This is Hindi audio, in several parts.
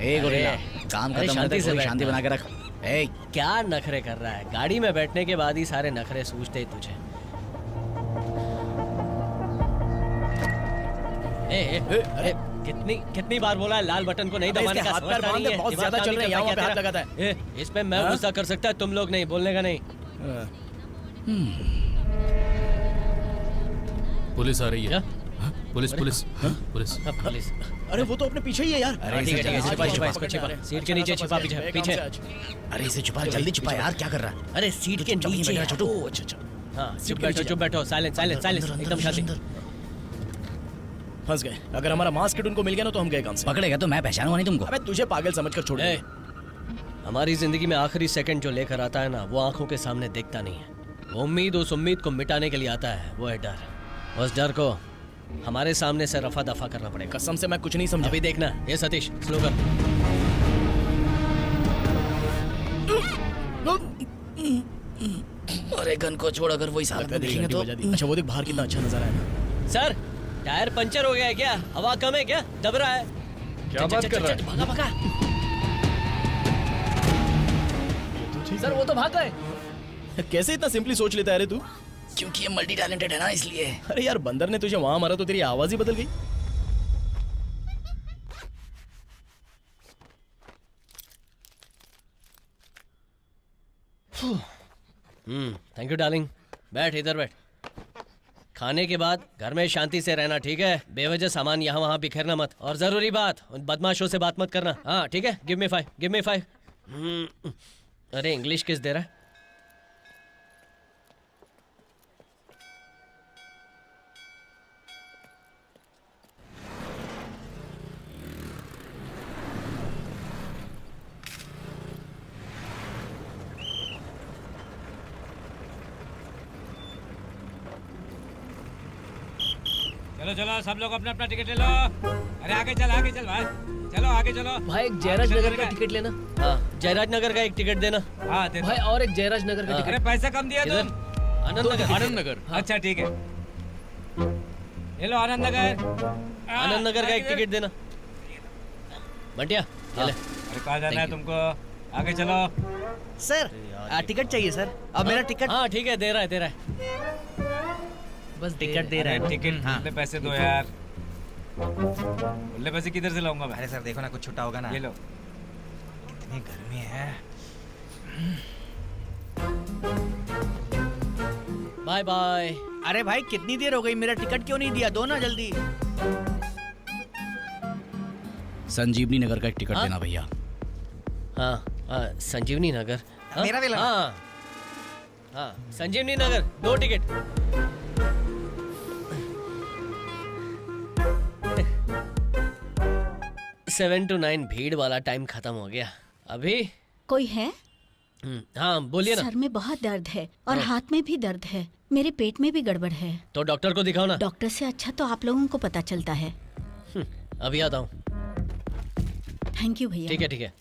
ए गोरिल्ला, काम खत्म होने तक थोड़ी शांति बना के रख। ए क्या नखरे कर रहा है? गाड़ी में बैठने के बाद ही सारे नखरे सूझते ही तुझे। अरे कितनी बार बोला है लाल बटन को नहीं दबाने का? समझता नहीं है, बहुत ज्यादा चल रहे हैं, यहाँ पे हाथ लगाता है। इसमें मैं गुस्सा कर सकता है, तुम लोग नहीं, बोलने का नहीं। पुलिस आ रही है। Police police police police. अरे वो तो अपने पीछे ही है यार। अरे ठीक है, छिपा सीट के नीचे, छिपा पीछे। अरे इसे छुपा, जल्दी छुपा यार, क्या कर रहा है? अरे सीट के नीचे छोटू। अच्छा। हाँ, चुप बैठो, साइलेंस, एकदम शांति। फंस गए। अगर हमारा मास्क किट उनको मिल गया ना तो हम गए काम से। पकड़ेगा तो मैं पहचानूंगा नहीं तुमको। अबे तुझे पागल समझकर छोड़ दे। हमारी जिंदगी में आखिरी सेकंड जो लेकर आता है ना, वो आंखों के सामने दिखता नहीं है। वो उम्मीद उस उम्मीद को मिटाने के लिए आता है, वो है डर। उस डर को हमारे सामने से रफा दफा करना पड़ेगा। कसम से मैं कुछ नहीं समझा। अभी देखना। ये सतीश, स्लो कर। अरे गन को छोड़, अगर वही साथ में देखेंगे तो। अच्छा वो देख बाहर कितना अच्छा नजारा है। सर, टायर पंचर हो गया है क्या? हवा कम है क्या? दब रहा है। क्या बात कर रहा है? भागा। सर वो तो भाग गए। कैसे इतना सिंपली सोच लेता है रे तू? क्योंकि ये मल्टी टैलेंटेड है ना, इसलिए। अरे यार बंदर ने तुझे वहां मारा तो तेरी आवाज ही बदल गई। Thank you darling. बैठ, इधर बैठ। खाने के बाद घर में शांति से रहना, ठीक है? बेवजह सामान यहाँ वहाँ बिखेरना मत। और जरूरी बात, उन बदमाशों से बात मत करना। हाँ ठीक है, गिव मी फाइव। अरे इंग्लिश किस दे रहा है? चलो सब लोग अपना टिकट ले लो। अरे आगे चल भाई, चलो आगे चलो। भाई एक जयराज नगर का टिकट लेना। हाँ, जयराज नगर का एक टिकट देना। हाँ दे भाई, और एक जयराज नगर का टिकट। अरे पैसा कम दिया तुम। आनंद नगर। अच्छा ठीक है, ले लो आनंद नगर का एक टिकट देना। बंटिया चले। अरे कहाँ जाना है तुमको? आगे चलो। सर टिकट चाहिए सर। अब मेरा टिकट। हाँ ठीक है, दे रहा है। बस टिकट दे रहा है। टिकट हाँ। पैसे दो यार। बोले पैसे किधर से लाऊंगा मैं? अरे सर देखो ना, कुछ छुट्टा होगा ना। ये लो। कितनी गर्मी है। Bye bye. अरे भाई कितनी देर हो गई, मेरा टिकट क्यों नहीं दिया? दो ना जल्दी। संजीवनी नगर का एक टिकट देना भैया। हाँ, संजीवनी नगर। मेरा भी लगा। हाँ, Sanjivani Nagar 2 ticket. Seven to 9 भीड़ वाला टाइम खत्म हो गया। अभी कोई है? हाँ बोलिए ना। सर में बहुत दर्द है और हाथ में भी दर्द है, मेरे पेट में भी गड़बड़ है। तो डॉक्टर को दिखाओ ना। डॉक्टर से अच्छा तो आप लोगों को पता चलता है। अभी आता हूँ। थैंक यू भैया। ठीक है।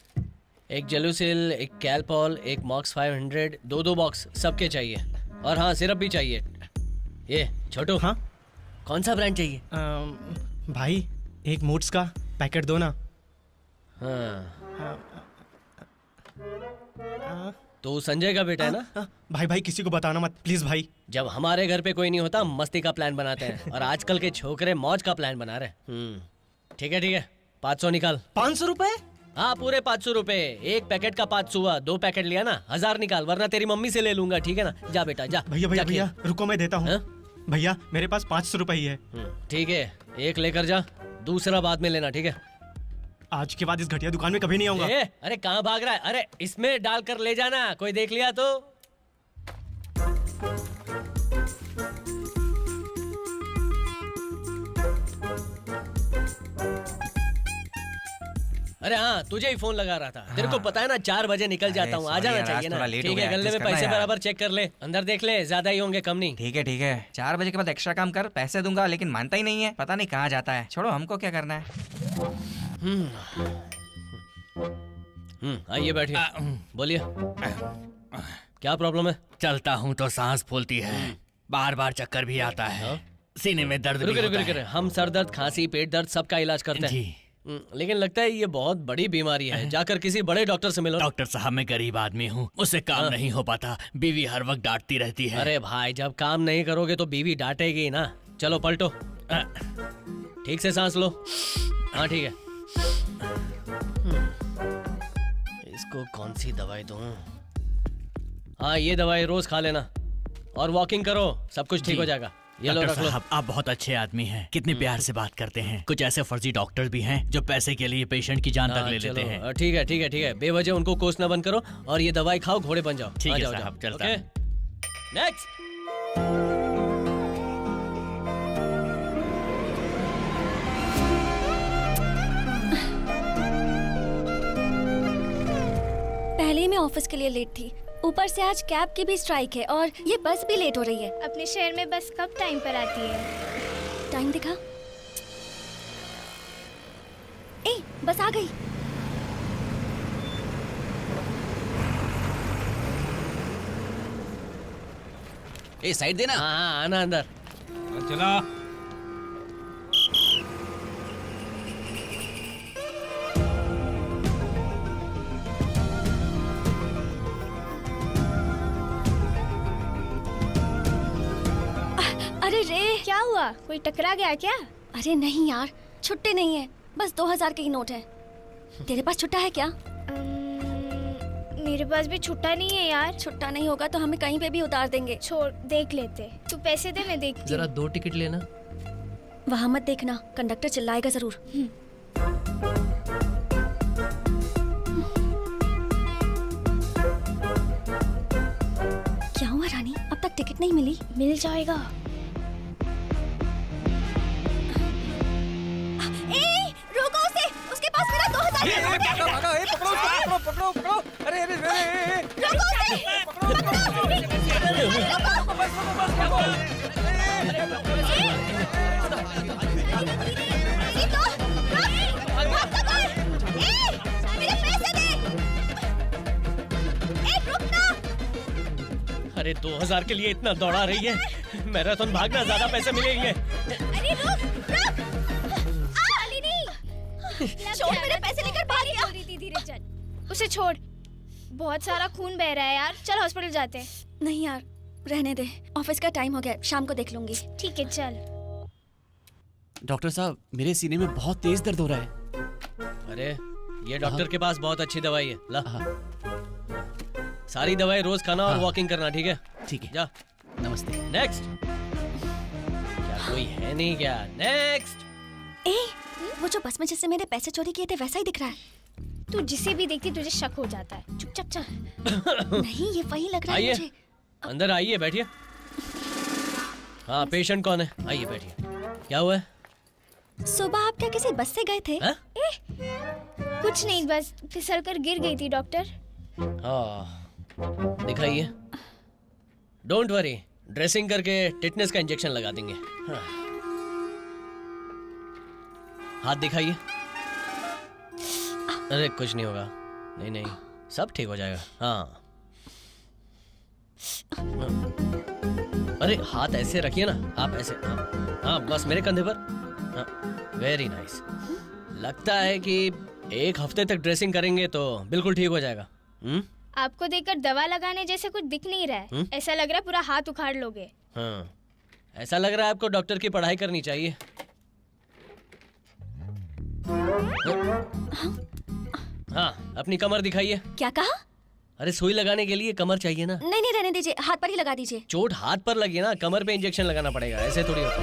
एक जेलुसिल, एक कैलपॉल, एक मॉक्स 500, 2 बॉक्स सबके चाहिए। और हाँ, सिरप भी चाहिए। ये छोटू। हाँ कौन सा ब्रांड चाहिए? भाई एक मूड्स का पैकेट दो ना। तो संजय का बेटा है ना? भाई किसी को बताना मत प्लीज भाई। जब हमारे घर पे कोई नहीं होता, मस्ती का प्लान बनाते हैं। और आजकल के छोकरे मौज का प्लान बना रहे। ठीक है, 500 निकाल। 500 रुपए? हाँ पूरे 500 रुपए। एक पैकेट का 500 हुआ, 2 पैकेट लिया ना, 1000 निकाल, वरना तेरी मम्मी से ले लूंगा। ठीक है ना? जा बेटा जा। भैया रुको, मैं देता हूँ। भैया मेरे पास 500 रुपए ही है। ठीक है, एक लेकर जा, दूसरा बाद में लेना। ठीक है? आज के बाद इस घटिया दुकान में कभी नहीं आऊंगा। अरे कहाँ भाग रहा है? अरे इसमें डालकर ले जाना, कोई देख लिया तो। अरे हाँ, तुझे ही फोन लगा रहा था। तेरे को पता है ना 4 बजे निकल जाता हूँ, आ जाना चाहिए ना। ठीक है, गले में पैसे बराबर चेक कर ले, अंदर देख ले, ज्यादा ही होंगे कम नहीं। ठीक है 4 बजे के बाद एक्स्ट्रा काम कर, पैसे दूंगा। लेकिन मानता ही नहीं है, पता नहीं कहाँ जाता है। छोड़ो, हमको क्या करना है। आइए बैठिए, बोलिए क्या प्रॉब्लम है? चलता हूँ तो सांस फूलती है, बार बार चक्कर भी आता है, सीने में दर्द भी होता है। हम सर दर्द, खांसी, पेट दर्द सबका इलाज करते हैं। लेकिन लगता है ये बहुत बड़ी बीमारी है। जाकर किसी बड़े डॉक्टर से मिलो। डॉक्टर साहब मैं गरीब आदमी हूँ, मुझसे काम नहीं हो पाता, बीवी हर वक्त डांटती रहती है। अरे भाई जब काम नहीं करोगे तो बीवी डांटेगी ना। चलो पलटो, ठीक से सांस लो। हाँ ठीक है। इसको कौन सी दवाई दूं? हाँ ये दवाई रोज खा लेना और वॉकिंग करो, सब कुछ ठीक हो जाएगा। ये लो, डॉक्टर रख लो। साहब आप बहुत अच्छे आदमी हैं, कितने प्यार से बात करते हैं। कुछ ऐसे फर्जी डॉक्टर भी हैं जो पैसे के लिए पेशेंट की जान तक ले लेते हैं। चलो, ठीक है ठीक है ठीक है, बेवजह उनको कोसना बंद करो और ये दवाई खाओ, घोड़े बन जाओ। ठीक है जाओ, साहब, जाओ। चलता ओके? हूं। नेक्स्ट। पहले ही मैं ऑफिस के लिए लेट थी, ऊपर से आज कैब की भी स्ट्राइक है और ये बस भी लेट हो रही है। अपने शहर में बस कब टाइम पर आती है? टाइम दिखा। ए, बस आ गई। ए साइड देना। हाँ आना अंदर। चलो अरे रे, क्या हुआ? कोई टकरा गया क्या? अरे नहीं यार, छुट्टे नहीं है, बस 2000 के ही नोट है। तेरे पास छुट्टा है क्या? मेरे पास भी छुट्टा नहीं है यार। छुट्टा नहीं होगा तो हमें कहीं पे भी उतार देंगे। छोड़, देख लेते। तू पैसे दे, मैं देखती जरा हूँ। 2 टिकट लेना। वहाँ मत देखना, कंडक्टर चिल्लाएगा जरूर। क्या हुआ रानी, अब तक टिकट नहीं मिली? मिल जाएगा। ए, रोको उसे, उसके पास मेरा 2000 का नोट है। रोको उसे। जीतो, भाग कर। मेरे पैसे दे। रुक ना। अरे 2000 के लिए इतना दौड़ा रही है, मैराथन भागना, ज्यादा पैसे मिलेंगे। अरे रुक। शालिनी, छोड़, मेरे पैसे लेकर भाग गया। धीरे चल। उसे छोड़, बहुत सारा खून बह रहा है यार। चल हॉस्पिटल जाते हैं। नहीं यार, रहने दे, ऑफिस का टाइम हो गया, शाम को देख लूंगी। ठीक है चल। डॉक्टर साहब मेरे सीने में बहुत तेज दर्द हो रहा है। अरे ये डॉक्टर के पास बहुत अच्छी दवाई है, ला। सारी दवाई रोज खाना और वॉकिंग करना, ठीक है? ठीक है। जा। नमस्ते। नेक्स्ट। क्या कोई है नहीं क्या? नेक्स्ट। ए, वो जो बस में जिससे मेरे पैसे चोरी किए थे वैसा ही दिख रहा है। तू जिसे भी देखती तुझे शक हो जाता है। चुपचाप चल। नहीं, ये वही लग रहा है आइए मुझे। अंदर आइए, बैठिए। हाँ पेशेंट कौन है? आइए बैठिए। क्या हुआ है? सुबह आप क्या किसी बस से गए थे? हाँ? कुछ नहीं, बस फिसल कर गिर गई थी डॉक्टर। हाँ दिखाइए। डोंट वरी, ड्रेसिंग करके टिटनेस का इंजेक्शन लगा देंगे। हाँ। हाथ दिखाइए। अरे कुछ नहीं होगा, नहीं नहीं सब ठीक हो जाएगा। हाँ अरे हाथ ऐसे रखिए ना, आप ऐसे। हाँ हाँ बस मेरे कंधे पर। हाँ वेरी नाइस। लगता है कि 1 हफ्ते तक ड्रेसिंग करेंगे तो बिल्कुल ठीक हो जाएगा। आपको देखकर दवा लगाने जैसे कुछ दिख नहीं रहा है। ऐसा लग रहा है पूरा हाथ उखाड़ लोगे। हाँ ऐसा लग रहा है आपको डॉक्टर की पढ़ाई करनी चाहिए। हाँ अपनी कमर दिखाइए। क्या कहा? अरे सुई लगाने के लिए कमर चाहिए ना। नहीं नहीं, रहने दीजिए, हाथ पर ही लगा दीजिए। चोट हाथ पर लगी ना, कमर पे इंजेक्शन लगाना पड़ेगा, ऐसे थोड़ी होता है।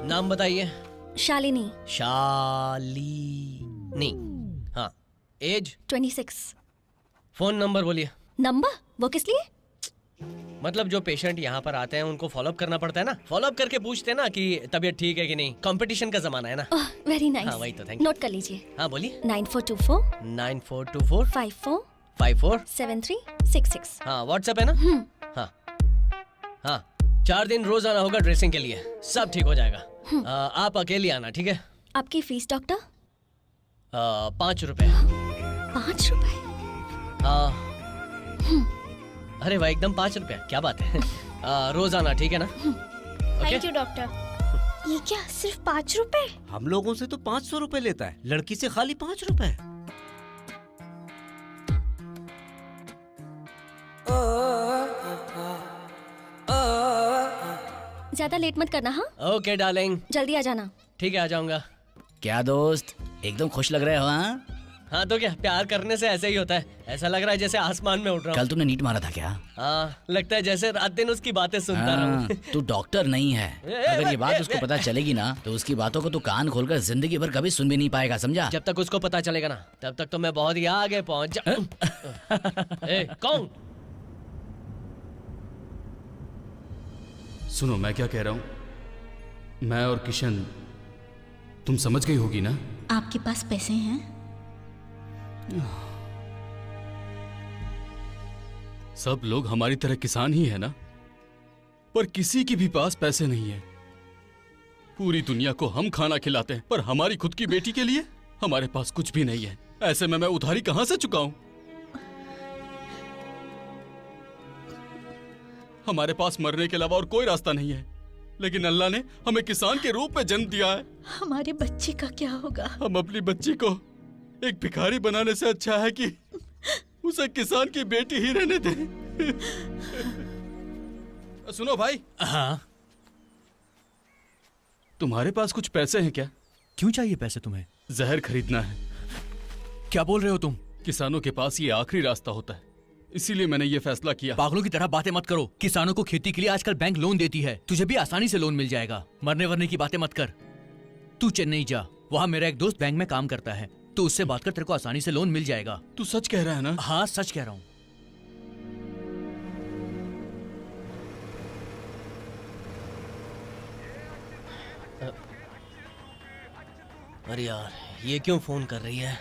नाम बताइए। शालिनी। शालिनी। हाँ एज 26। फोन नंबर बोलिए। नंबर? वो किस लिए? मतलब जो पेशेंट यहाँ पर आते हैं उनको फॉलोअप करना पड़ता है ना, फॉलोअप करके पूछते हैं ना कि तबीयत ठीक है कि नहीं। कंपटीशन का जमाना है ना। Very nice. हाँ वही तो, थैंक यू। नोट कर लीजिए। हाँ बोलिए। 9424 9424 54 54 7366। हाँ व्हाट्सएप है ना। हाँ हाँ 4 दिन रोज आना होगा ड्रेसिंग के लिए, सब ठीक हो जाएगा। आप अकेली आना, ठीक है? आपकी फीस डॉक्टर? 5 रुपए। 5 रुपए? हाँ अरे वाह, एकदम 5 रुपया, क्या बात है। रोजाना, ठीक है ना? Thank you doctor. ये क्या सिर्फ 5 रुपए? हम लोगों से तो 500 रुपए लेता है, लड़की से खाली 5 रुपए। ज्यादा लेट मत करना, हाँ? ओके डार्लिंग, जल्दी आ जाना। ठीक है, आ जाऊंगा। क्या दोस्त, एकदम खुश लग रहे हो? हाँ तो क्या, प्यार करने से ऐसे ही होता है। ऐसा लग रहा है जैसे आसमान में उड़ रहा हूँ। कल तुमने नीट मारा था क्या? हाँ, लगता है जैसे रात दिन उसकी बातें सुनता रहूं। तू डॉक्टर नहीं है। अगर ये बात उसको पता चलेगी ना तो उसकी बातों को तू कान खोलकर जिंदगी भर कभी सुन भी नहीं पाएगा, समझा? जब तक उसको पता चलेगा ना, तब तक तो मैं बहुत ही आगे पहुंच जा। ए, कौन? सुनो, मैं क्या कह रहा हूँ, मैं और किशन, तुम समझ गई होगी ना? आपके पास पैसे हैं? सब लोग हमारी तरह किसान ही है ना, पर किसी के भी पास पैसे नहीं है। पूरी दुनिया को हम खाना खिलाते हैं, पर हमारी खुद की बेटी के लिए हमारे पास कुछ भी नहीं है। ऐसे में मैं उधारी कहां से चुकाऊं? हमारे पास मरने के अलावा और कोई रास्ता नहीं है, लेकिन अल्लाह ने हमें किसान के रूप में जन्म दिया है। हमारे बच्चे का क्या होगा? हम अपनी बच्ची को एक भिखारी बनाने से अच्छा है कि उसे किसान की बेटी ही रहने दें। सुनो भाई। हाँ, तुम्हारे पास कुछ पैसे हैं क्या? क्यों चाहिए पैसे तुम्हें? जहर खरीदना है। क्या बोल रहे हो तुम? किसानों के पास ये आखिरी रास्ता होता है, इसीलिए मैंने ये फैसला किया। पागलों की तरह बातें मत करो। किसानों को खेती के लिए आजकल बैंक लोन देती है, तुझे भी आसानी से लोन मिल जाएगा। मरने वरने की बातें मत कर। तू चेन्नई जा, वहाँ मेरा एक दोस्त बैंक में काम करता है, तो उससे बात कर, तेरे को आसानी से लोन मिल जाएगा। तू सच कह रहा है ना? हाँ, सच कह रहा हूँ। अरे यार, ये क्यों फोन कर रही है?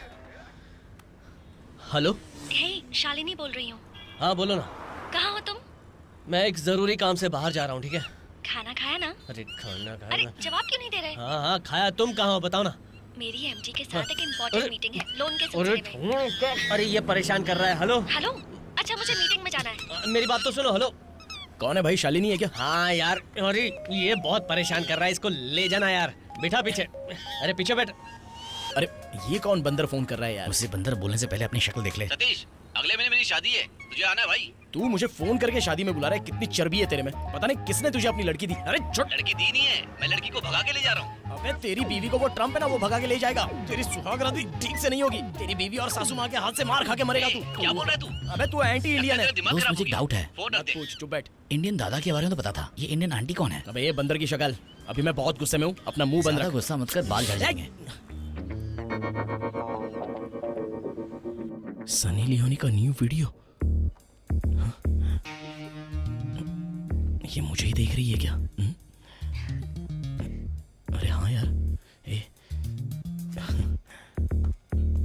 हेलो। हे, शालिनी बोल रही हूँ। हाँ बोलो ना। कहाँ हो तुम? मैं एक जरूरी काम से बाहर जा रहा हूँ, ठीक है? खाना खाया ना? अरे खाना अरे खाया ना। जवाब क्यों नहीं दे रहे? हाँ खाया। तुम कहाँ हो, बताओ ना। मेरी एमडी के साथ एक इम्पोर्टेंट अरे- मीटिंग है, लोन के सिलसिले में। अरे ये परेशान कर रहा है। हेलो। हेलो, अच्छा मुझे मीटिंग में जाना है। मेरी बात तो सुनो। हेलो। कौन है भाई, शालिनी है क्या? हाँ यार, अरे ये बहुत परेशान कर रहा है, इसको ले जाना यार। बिठा पीछे। अरे पीछे बैठ। अरे ये कौन बंदर फोन कर रहा है यार? उसे बंदर बोलने से पहले अपनी शक्ल देख ले। सतीश, अगले महीने मेरी शादी है, तुझे आना है भाई। तू मुझे फोन करके शादी में बुला रहा है? कितनी चर्बी है तेरे में। पता नहीं किसने तुझे अपनी लड़की दी। अरे छोड़। लड़की दी नहीं है, मैं लड़की को भगा के ले जा रहा हूँ। अबे तेरी बीवी को वो ट्रम्प है ना, वो भगा के ले जाएगा। तेरी सुहागराती ठीक से नहीं होगी। तेरी बीवी और सासू माँ के हाथ से मार खा के मरेगा तू। क्या बोल रहा है तू? अबे तू एंटी इंडियन है। दिमाग दोस्त, खराब मुझे हो एक गया। डाउट है। फोन रख मत दे। पूछ, चुप बैठ। इंडियन दादा के बारे में तो पता था, ये इंडियन आंटी कौन है? अबे ये बंदर की शक्ल। अभी मैं बहुत गुस्से में हूँ, अपना मुंह बंद ज्यादा रख। गुस्सा मत कर, बाल झड़ जाएंगे। सनी लियोनी का न्यू वीडियो। हाँ? ये मुझे ही देख रही है क्या? अरे हाँ यार,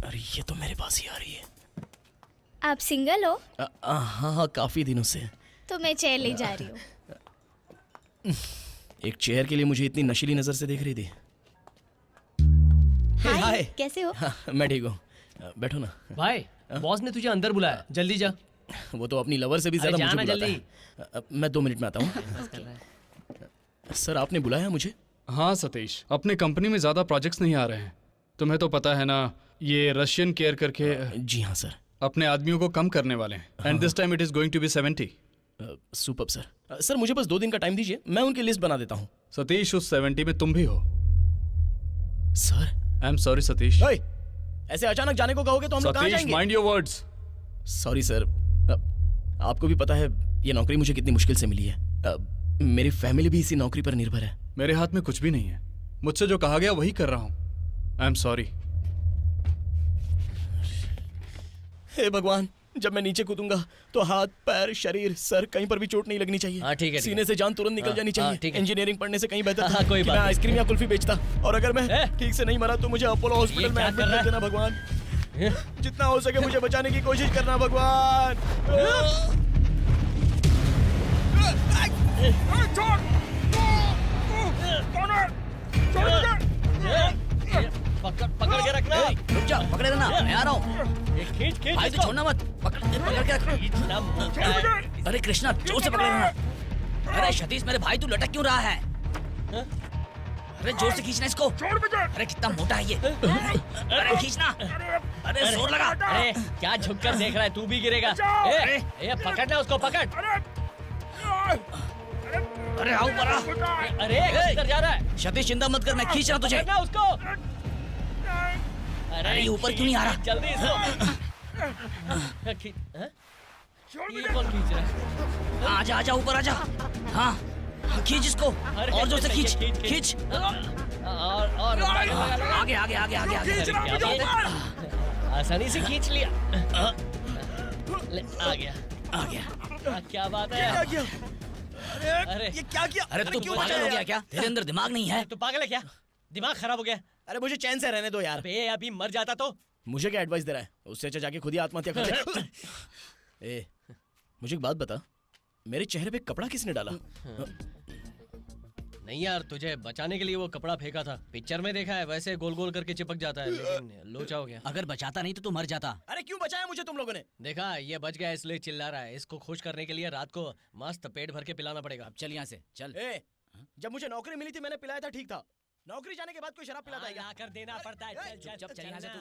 अरे ये तो मेरे पास ही आ रही है। आप सिंगल हो? हाँ, काफी दिनों से। तो मैं चेयर ले जा रही हूँ। एक चेयर के लिए मुझे इतनी नशीली नजर से देख रही थी। हाय। कैसे हो? हाँ, मैं ठीक हूँ। बैठो ना। भाई, बॉस ने तुझे अंदर बुलाया, जल्दी जा। वो तो अपनी लवर से भी ज्यादा अरे मुझे जाना बुलाता है। मैं 2 मिनट में आता हूँ। सर, आपने बुलाया मुझे? हाँ सतीश, अपने कंपनी में ज्यादा प्रोजेक्ट्स नहीं आ रहे हैं। तुम्हें तो पता है ना, ये रशियन केयर करके जी हाँ सर। अपने आदमियों को कम करने वाले हैं। And this time it is going to be 70। Super sir. Sir मुझे बस 2 दिन का टाइम दीजिए, मैं उनकी लिस्ट बना देता हूँ। सतीश, उस 70 में तुम भी हो। Sir I am sorry Satish. ओए, ऐसे अचानक जाने को कहोगे तो हम लोग कहाँ सतीश, जाएंगे? Mind your words. Sorry sir. आपको भी पता है ये नौकरी मुझे कितनी मुश्किल से मिली है। मेरी फैमिली भी इसी नौकरी पर निर्भर है। मेरे हाथ में कुछ भी नहीं है, मुझसे जो कहा गया वही कर रहा हूँ। I am sorry. हे भगवान, जब मैं नीचे कूदूंगा तो हाथ, पैर, शरीर, सर कहीं पर भी चोट नहीं लगनी चाहिए। हाँ, ठीक है, ठीक सीने से जान तुरंत निकल हाँ, जानी हाँ, चाहिए। ठीक है। इंजीनियरिंग पढ़ने से कहीं बेहतर हाँ, था कोई कि बात मैं नहीं। आइसक्रीम या कुल्फी बेचता। और अगर मैं ए? ठीक से नहीं मरा तो मुझे अपोलो हॉस्पिटल ये में क्या एडमिट कर रहा कर है? देना भगवान। जितना हो सके मुझे बचाने की कोशिश करना भगवान। पकड़ के रखना। रुक जा, पकड़े रहना, मैं आ रहा हूँ। खींच भाई तो छोड़ना मत, पकड़ के रख। इतना मोटा है, अरे कृष्णा जोर से पकड़ लेना। अरे सतीश मेरे भाई तू लटक क्यों रहा है? अरे जोर से खींचना इसको। अरे कितना मोटा है ये। अरे खींचना। अरे जोर लगा। अरे क्या झुककर देख रहा है, तू भी गिरेगा। ए पकड़ना उसको, पकड़। अरे आओ बड़ा। अरे किधर जा रहा है? सतीश चिंता मत कर, मैं खींच रहा तुझे। पकड़ना उसको। अरे ऊपर क्यों नहीं आ रहा? जल्दी इसको। ये कौन खींच रहा है? आजा आजा ऊपर आजा। हाँ खींच इसको और जोर से खींच खींच। और आगे आगे आगे आगे आगे। आसानी से खींच लिया। ले, आ गया आ गया। क्या बात है? अरे ये क्या किया? अरे तू पागल हो गया क्या? तेरे अंदर दिमाग नहीं है? तू पागल है क्या? दिमाग खराब हो गया? अरे मुझे चैन से रहने दो यार। बे अभी मर जाता तो? मुझे क्या एडवाइस दे रहा है? उससे अच्छा जाके खुद ही आत्महत्या कर ले। ए, मुझे एक बात बता, मेरे चेहरे पे कपड़ा किसने डाला? नहीं यार, तुझे बचाने के लिए वो कपड़ा फेंका था। पिक्चर में देखा है, वैसे गोल गोल करके चिपक जाता है, लेकिन लोचा हो गया। अगर बचाता नहीं तो तू मर जाता। अरे क्यों बचाया मुझे तुम लोगों ने? देखा, ये बच गया इसलिए चिल्ला रहा है। इसको खुश करने के लिए रात को मस्त पेट भर के पिलाना पड़ेगा। अब चल यहाँ से चल। ए, जब मुझे नौकरी मिली थी मैंने पिलाया था, ठीक था। नौकरी जाने के बाद कोई शराब पिलाता है क्या? ला कर देना पड़ता है। चल चल यहाँ से तू।